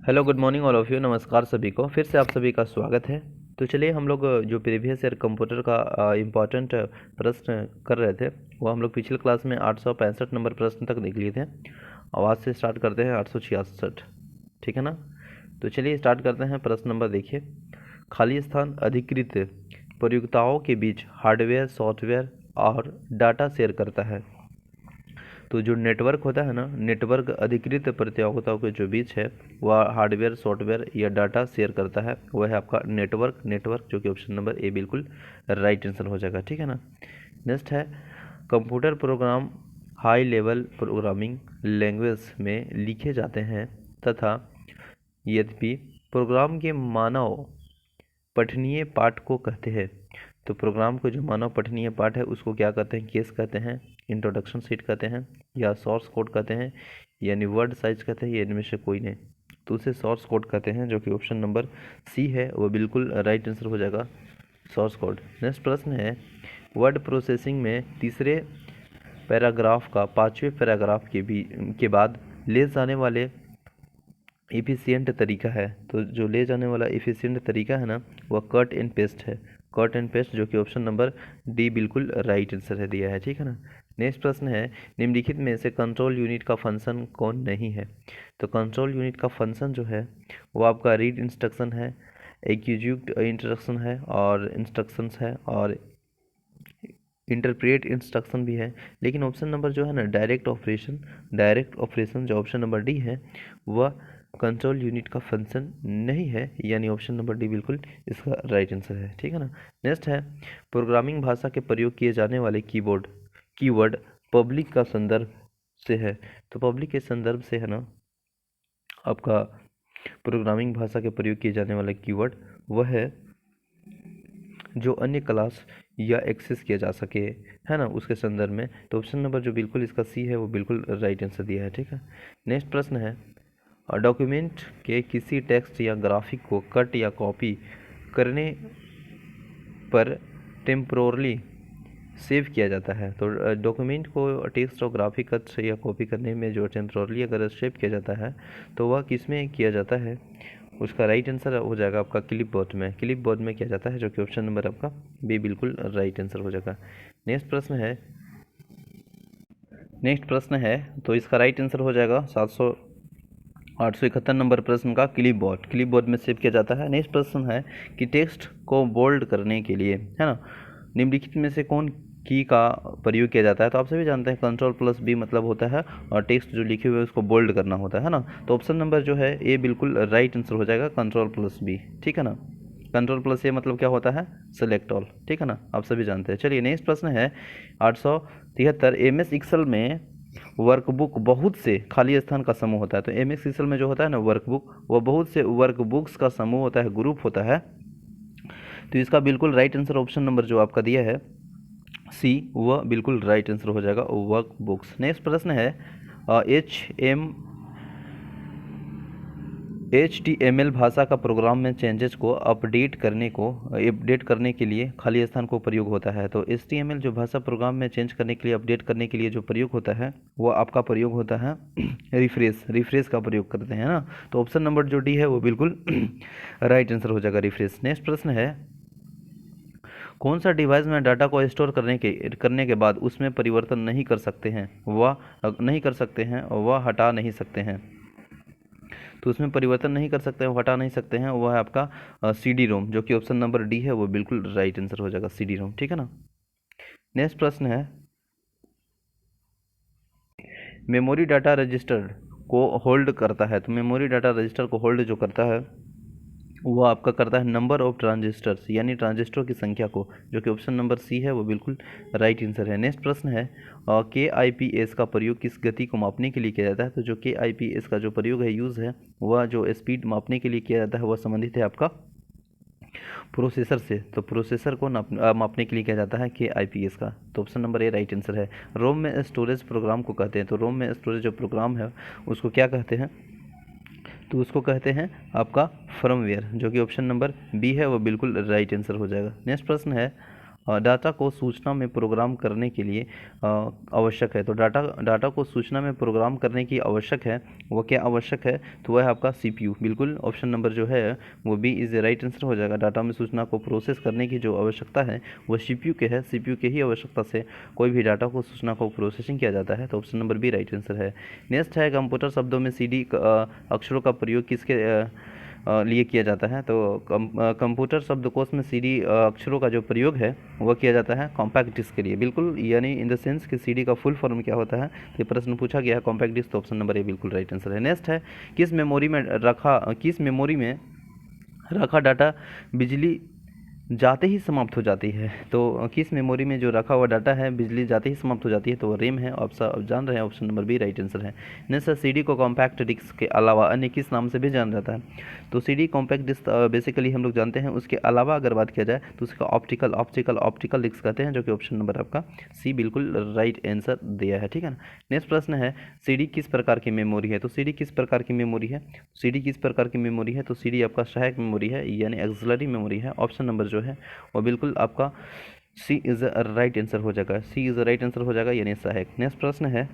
Hello good morning all of you. नमस्कार सभी को, फिर से आप सभी का स्वागत है। तो चलिए हम लोग जो प्रीवियस ईयर कंप्यूटर का इम्पोर्टेंट प्रश्न कर रहे थे वो हम लोग पिछले क्लास में 865 नंबर प्रश्न तक देख लिए थे। अब आज से स्टार्ट करते हैं 866। ठीक है ना। तो चलिए स्टार्ट करते हैं। प्रश्न नंबर देखिए, खाली स्थान अधिकृत प्रयोक्ताओं के बीच हार्डवेयर सॉफ्टवेयर और डाटा शेयर करता है। तो जो नेटवर्क होता है ना, नेटवर्क अधिकृत प्रतियोगिताओं के जो बीच है वह हार्डवेयर सॉफ्टवेयर या डाटा शेयर करता है, वह है आपका नेटवर्क जो कि ऑप्शन नंबर ए बिल्कुल राइट आंसर हो जाएगा। ठीक है ना। नेक्स्ट है, computer program high level programming language में लिखे जाते हैं तथा यद्यपि प्रोग्राम के मानव पठनीय पाठ को कहते हैं। तो प्रोग्राम को जो मानव पठनीय पाठ है उसको क्या कहते हैं? केस कहते हैं, इंट्रोडक्शन शीट कहते हैं, या सोर्स कोड कहते हैं, यानी वर्ड साइज कहते हैं, या इनमें से कोई नहीं। तो उसे सोर्स कोड कहते हैं, जो कि ऑप्शन नंबर सी है वो बिल्कुल राइट आंसर हो जाएगा, सोर्स कोड। नेक्स्ट प्रश्न है, वर्ड प्रोसेसिंग में तीसरे पैराग्राफ का पांचवें पैराग्राफ के बाद ले जाने वाले इफ़िशियंट तरीका है। तो जो ले जाने वाला इफ़िशियंट तरीका है ना, वह कट एंड पेस्ट है, कट एंड पेस्ट, जो कि ऑप्शन नंबर डी बिल्कुल राइट आंसर है दिया है। ठीक है ना। नेक्स्ट प्रश्न है, निम्नलिखित में से कंट्रोल यूनिट का फंक्शन कौन नहीं है? तो कंट्रोल यूनिट का फंक्शन जो है वो आपका रीड इंस्ट्रक्शन है, एग्जीक्यूट इंस्ट्रक्शन है, और इंस्ट्रक्शंस है, और इंटरप्रेट इंस्ट्रक्शन भी है। लेकिन ऑप्शन नंबर जो है ना, डायरेक्ट ऑपरेशन जो ऑप्शन नंबर डी है वह कंट्रोल यूनिट का फंक्शन नहीं है, यानी ऑप्शन नंबर डी बिल्कुल इसका राइट आंसर है। ठीक है ना। नेक्स्ट है, प्रोग्रामिंग भाषा के प्रयोग किए जाने वाले कीवर्ड पब्लिक का संदर्भ से है। तो पब्लिक के संदर्भ से है ना आपका प्रोग्रामिंग भाषा के प्रयोग किए जाने वाला कीवर्ड वह है जो अन्य क्लास या एक्सेस किया जा सके, है ना, उसके संदर्भ में। तो ऑप्शन नंबर जो बिल्कुल इसका सी है वो बिल्कुल राइट आंसर दिया है। ठीक है। नेक्स्ट प्रश्न है, डॉक्यूमेंट के किसी टेक्स्ट या ग्राफिक को कट या कॉपी करने पर टेम्पोरली सेव किया जाता है। तो डॉक्यूमेंट को टेक्स्ट और ग्राफिक कट या कॉपी करने में जो टेम्पोरली अगर सेव किया जाता है तो वह किस में किया जाता है? उसका राइट आंसर हो जाएगा आपका क्लिपबोर्ड में। क्लिपबोर्ड में किया जाता है, जो कि ऑप्शन नंबर आपका बी बिल्कुल राइट आंसर हो जाएगा। नेक्स्ट प्रश्न है तो इसका राइट आंसर हो जाएगा 871 नंबर प्रश्न का क्लिपबोर्ड में सेव किया जाता है। नेक्स्ट प्रश्न है कि टेक्स्ट को बोल्ड करने के लिए, है ना, निम्नलिखित में से कौन की का प्रयोग किया जाता है? तो आप सभी जानते हैं Ctrl+B मतलब होता है, और टेक्स्ट जो लिखे हुए उसको बोल्ड करना होता है ना। तो ऑप्शन नंबर जो है ए बिल्कुल राइट आंसर हो जाएगा, Ctrl+B। ठीक है ना। Ctrl+A मतलब क्या होता है? Select all. ठीक है ना, आप सभी जानते हैं। चलिए नेक्स्ट प्रश्न है 873, MS एक्सेल में वर्कबुक बहुत से खाली स्थान का समूह होता है। तो MS एक्सेल में जो होता है ना वर्कबुक, वो बहुत से वर्कबुक्स का समूह होता है, ग्रुप होता है। तो इसका बिल्कुल राइट आंसर ऑप्शन नंबर जो आपका दिया है सी, वह बिल्कुल राइट आंसर हो जाएगा, वर्क बुक्स। नेक्स्ट प्रश्न है, HTML भाषा का प्रोग्राम में चेंजेस को अपडेट करने के लिए खाली स्थान को प्रयोग होता है। तो HTML जो भाषा प्रोग्राम में चेंज करने के लिए, अपडेट करने के लिए जो प्रयोग होता है वो आपका प्रयोग होता है रिफ्रेश का प्रयोग करते हैं ना। तो ऑप्शन नंबर जो डी है वो बिल्कुल राइट आंसर हो जाएगा, रिफ्रेश। नेक्स्ट प्रश्न है, कौन सा डिवाइस में डाटा को स्टोर करने के बाद उसमें परिवर्तन नहीं कर सकते हैं, वह हटा नहीं सकते हैं? तो उसमें परिवर्तन नहीं कर सकते हैं, हटा नहीं सकते हैं, वह है आपका CD-ROM, जो कि ऑप्शन नंबर डी है वो बिल्कुल राइट आंसर हो जाएगा, CD-ROM। ठीक है ना। नेक्स्ट प्रश्न है, मेमोरी डाटा रजिस्टर को होल्ड करता है। तो मेमोरी डाटा रजिस्टर को होल्ड जो करता है वो आपका करता है नंबर ऑफ ट्रांजिस्टर्स, यानी ट्रांजिस्टर की संख्या को, जो कि ऑप्शन नंबर सी है वो बिल्कुल राइट आंसर है। नेक्स्ट प्रश्न है, KIPS का प्रयोग किस गति को मापने के लिए किया जाता है? तो जो KIPS का जो प्रयोग है, यूज़ है, वह जो स्पीड मापने के लिए किया जाता है वह संबंधित है आपका प्रोसेसर से। तो प्रोसेसर को मापने के लिए किया जाता है KIPS का। तो option number A right answer है। रोम में स्टोरेज प्रोग्राम को कहते हैं। तो रोम में स्टोरेज जो प्रोग्राम है उसको क्या कहते हैं? तो उसको कहते हैं आपका फर्मवेयर, जो कि ऑप्शन नंबर बी है वो बिल्कुल राइट आंसर हो जाएगा। नेक्स्ट प्रश्न है, डाटा को सूचना में प्रोग्राम करने के लिए आवश्यक है। तो डाटा को सूचना में प्रोग्राम करने की आवश्यक है, वो क्या आवश्यक है? तो वह है आपका CPU। बिल्कुल ऑप्शन नंबर जो है वो B is the right answer हो जाएगा। डाटा में सूचना को प्रोसेस करने की जो आवश्यकता है वो CPU के है। CPU के ही आवश्यकता से कोई भी डाटा को सूचना को प्रोसेसिंग किया जाता है। तो option number B right answer है। नेक्स्ट है, कंप्यूटर शब्दों में CD अक्षरों का प्रयोग किसके लिए किया जाता है? तो कंप्यूटर शब्दकोश में CD अक्षरों का जो प्रयोग है वह किया जाता है कॉम्पैक्ट डिस्क के लिए। बिल्कुल, यानी इन द सेंस कि CD का फुल फॉर्म क्या होता है, तो ये प्रश्न पूछा गया है कॉम्पैक्ट डिस्क। तो ऑप्शन नंबर ए बिल्कुल राइट आंसर है। नेक्स्ट है, किस मेमोरी में रखा डाटा बिजली जाते ही समाप्त हो जाती है? तो किस मेमोरी में जो रखा हुआ डाटा है बिजली जाते ही समाप्त हो जाती है? तो वो रैम है। आप सब जान रहे हैं, option number B right answer है। नेक्स्ट है, CD को कॉम्पैक्ट डिस्क के अलावा अन्य किस नाम से भी जाना जाता है? तो CD कॉम्पैक्ट डिस्क बेसिकली हम लोग जानते हैं। उसके अलावा अगर बात किया जाए तो उसका ऑप्टिकल डिस्क कहते हैं, जो कि ऑप्शन नंबर आपका सी बिल्कुल राइट आंसर दिया है। ठीक है ना। नेक्स्ट प्रश्न है, CD किस प्रकार की मेमोरी है? तो CD किस प्रकार की मेमोरी है? CD किस प्रकार की मेमोरी है? तो CD आपका सहायक मेमोरी है, यानी एक्सिलरी मेमोरी है। ऑप्शन नंबर जो है वो बिल्कुल आपका सी इज़ राइट आंसर हो जाएगा। सी इज़ राइट आंसर हो जाएगा, यानी सहायक। नेक्स्ट प्रश्न है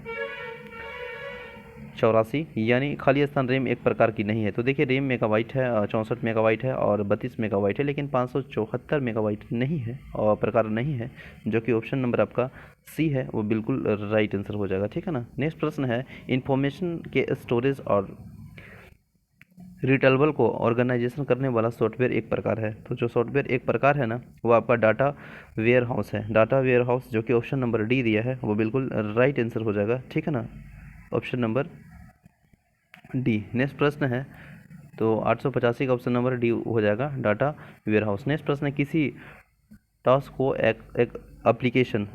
84, यानी खाली स्थान रैम एक प्रकार की नहीं है। तो देखिए, रैम मेगाबाइट है, 64 मेगाबाइट है और 32 मेगाबाइट है, लेकिन 574 मेगाबाइट नहीं है और प्रकार नहीं है, जो कि ऑप्शन नंबर आपका सी है, वो बिल्कुल राइट आंसर हो जाएगा। ठीक है ना। नेक्स्ट प्रश्न है, इंफॉर्मेशन के स्टोरेज और रिट्रीवल को ऑर्गेनाइजेशन करने वाला सॉफ्टवेयर एक प्रकार है। तो जो सॉफ्टवेयर एक प्रकार है ना, वो आपका डाटा वेयर हाउस है। डाटा वेयर हाउस, जो कि ऑप्शन नंबर डी दिया है, वो बिल्कुल राइट आंसर हो जाएगा। ठीक है ना, ऑप्शन नंबर डी। नेक्स्ट प्रश्न है, तो 885 का ऑप्शन नंबर डी हो जाएगा, डाटा वेयर हाउस। नेक्स्ट प्रश्न है, किसी टास्क को एक एप्लीकेशन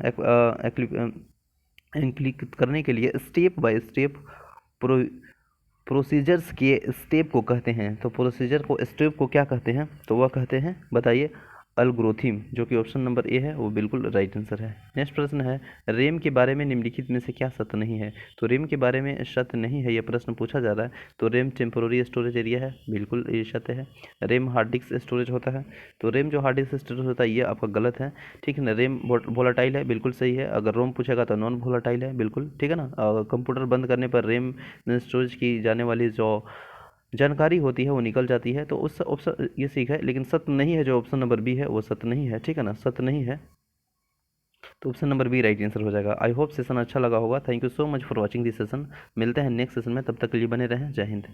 क्लिक करने के लिए स्टेप बाय स्टेप प्रोसीजर्स के स्टेप को कहते हैं। तो प्रोसीजर को स्टेप को क्या कहते हैं? तो वह कहते हैं, बताइए, एल्गोरिथम, जो कि ऑप्शन नंबर ए है, वो बिल्कुल राइट आंसर है। नेक्स्ट प्रश्न है, रैम के बारे में निम्नलिखित में से क्या सत्य नहीं है? तो रैम के बारे में सत्य नहीं है, यह प्रश्न पूछा जा रहा है। तो रैम टेम्पोररी स्टोरेज एरिया है, बिल्कुल ये सत्य है। रैम हार्ड डिस्क स्टोरेज होता है, तो रैम जो हार्ड डिस्क स्टोरेज होता है ये आपका गलत है। ठीक है ना। रैम वोलाटाइल है, बिल्कुल सही है। अगर रोम पूछेगा तो नॉन वोलाटाइल है, बिल्कुल ठीक है ना। कंप्यूटर बंद करने पर रैम स्टोरेज की जाने वाली जो जानकारी होती है वो निकल जाती है। तो उस ऑप्शन ये सीख है, लेकिन सत्य नहीं है, जो ऑप्शन नंबर बी है वो सत्य नहीं है। ठीक है ना, सत्य नहीं है, तो option number B right answer हो जाएगा। आई होप सेशन अच्छा लगा होगा। Thank you so much for watching this session. मिलते हैं नेक्स्ट सेशन में, तब तक के लिए बने रहें। जय हिंद।